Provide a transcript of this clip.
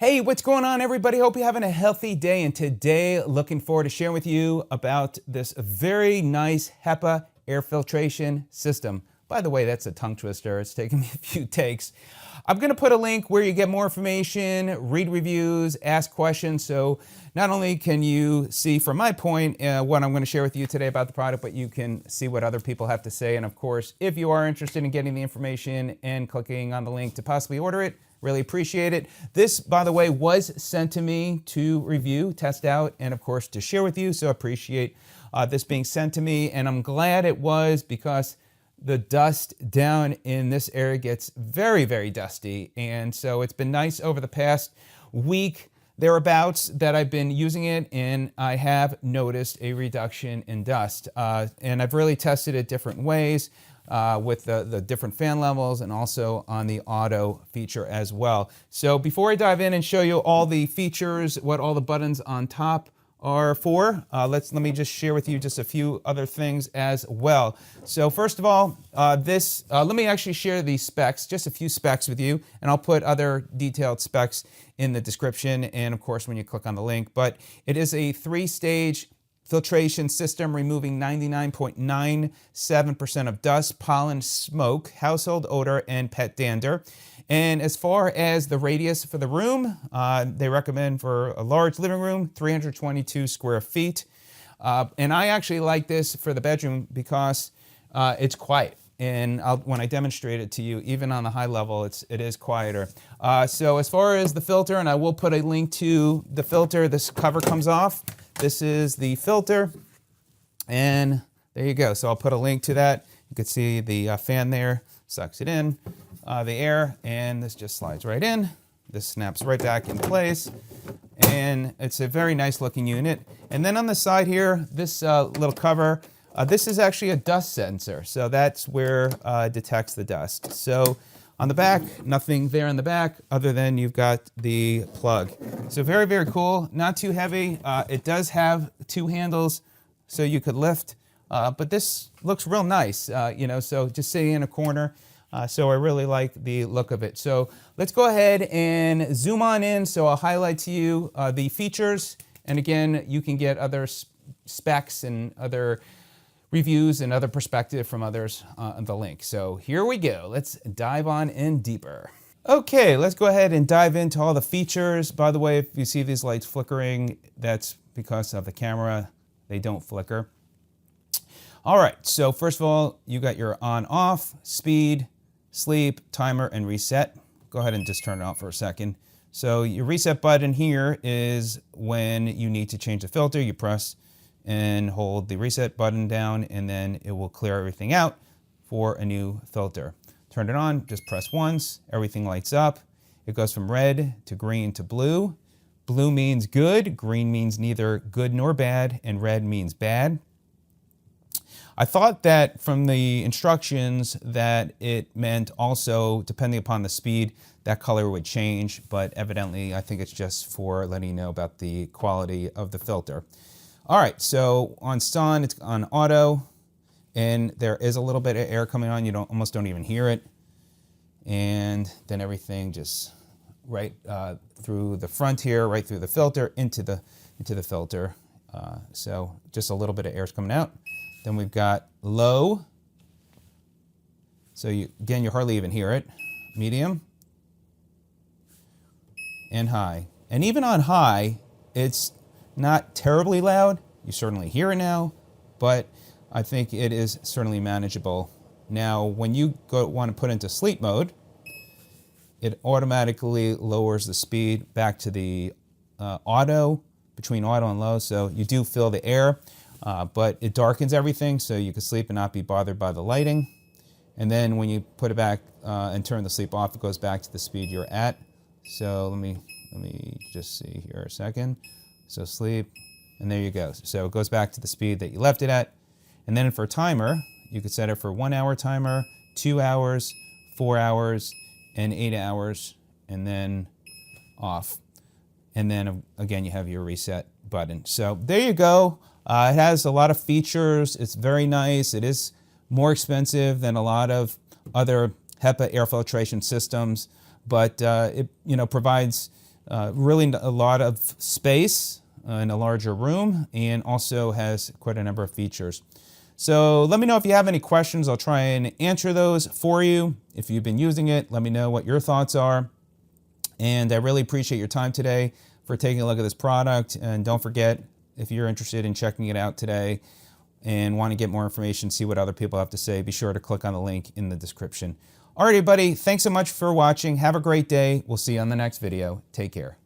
Hey, what's going on, everybody? Hope you're having a healthy day. And today, looking forward to sharing with you about this very nice Hepa air filtration system. By the way, that's a tongue twister. It's taken me a few takes. I'm going to put a link where you get more information, read reviews, ask questions. So not only can you see from my point what I'm going to share with you today about the product, but you can see what other people have to say. And of course, if you are interested in getting the information and clicking on the link to possibly order it, really appreciate it. This, by the way, was sent to me to review, test out, and of course to share with you. So I appreciate this being sent to me. And I'm glad it was, because the dust down in this area gets very, very dusty. And so it's been nice over the past week thereabouts that I've been using it, and I have noticed a reduction in dust. And I've really tested it different ways. With the different fan levels, and also on the auto feature as well. So before I dive in and show you all the features, what all the buttons on top are for, let me just share with you just a few other things as well. So first of all, let me actually share the specs, just a few specs with you, and I'll put other detailed specs in the description and of course when you click on the link. But it is a 3-stage filtration system, removing 99.97% of dust, pollen, smoke, household odor, and pet dander. And as far as the radius for the room, they recommend for a large living room, 322 square feet. And I actually like this for the bedroom because it's quiet. And when I demonstrate it to you, even on the high level, it is quieter. So as far as the filter, and I will put a link to the filter, this cover comes off. This is the filter, and there you go. So I'll put a link to that. You can see the fan there, sucks it in, the air, and this just slides right in. This snaps right back in place, and it's a very nice looking unit. And then on the side here, this little cover, this is actually a dust sensor. So that's where it detects the dust. So on the back, nothing there in the back other than you've got the plug. So very, very cool. Not too heavy. It does have 2 handles so you could lift, but this looks real nice, so just sitting in a corner. So I really like the look of it. So let's go ahead and zoom on in. So I'll highlight to you the features. And again, you can get other specs and other reviews and other perspective from others on the link. So here we go. Let's dive on in deeper. Okay, let's go ahead and dive into all the features. By the way, if you see these lights flickering, that's because of the camera. They don't flicker. All right, so first of all, you got your on, off, speed, sleep, timer, and reset. Go ahead and just turn it off for a second. So your reset button here is when you need to change the filter. You press and hold the reset button down, and then it will clear everything out for a new filter. Turn it on, just press once, everything lights up. It goes from red to green to blue. Blue means good, green means neither good nor bad, and red means bad. I thought that from the instructions that it meant also, depending upon the speed, that color would change, but evidently I think it's just for letting you know about the quality of the filter. All right, so on stun, it's on auto, and there is a little bit of air coming on. You almost don't even hear it. And then everything just right through the front here, right through the filter, into the filter. So just a little bit of air is coming out. Then we've got low. So you hardly even hear it. Medium. And high. And even on high, it's not terribly loud. You certainly hear it now, but I think it is certainly manageable. Now, when you want to put into sleep mode, it automatically lowers the speed back to the auto, between auto and low. So you do feel the air, but it darkens everything so you can sleep and not be bothered by the lighting. And then when you put it back and turn the sleep off, it goes back to the speed you're at. So let me just see here a second. So sleep, and there you go. So it goes back to the speed that you left it at. And then for timer, you could set it for 1 hour timer, 2 hours, 4 hours, and 8 hours, and then off. And then again, you have your reset button. So there you go. It has a lot of features. It's very nice. It is more expensive than a lot of other HEPA air filtration systems, but it provides Really a lot of space in a larger room, and also has quite a number of features. So let me know if you have any questions. I'll try and answer those for you. If you've been using it, let me know what your thoughts are. And I really appreciate your time today for taking a look at this product. And don't forget, if you're interested in checking it out today and want to get more information, see what other people have to say, be sure to click on the link in the description. All right, everybody, thanks so much for watching. Have a great day. We'll see you on the next video. Take care.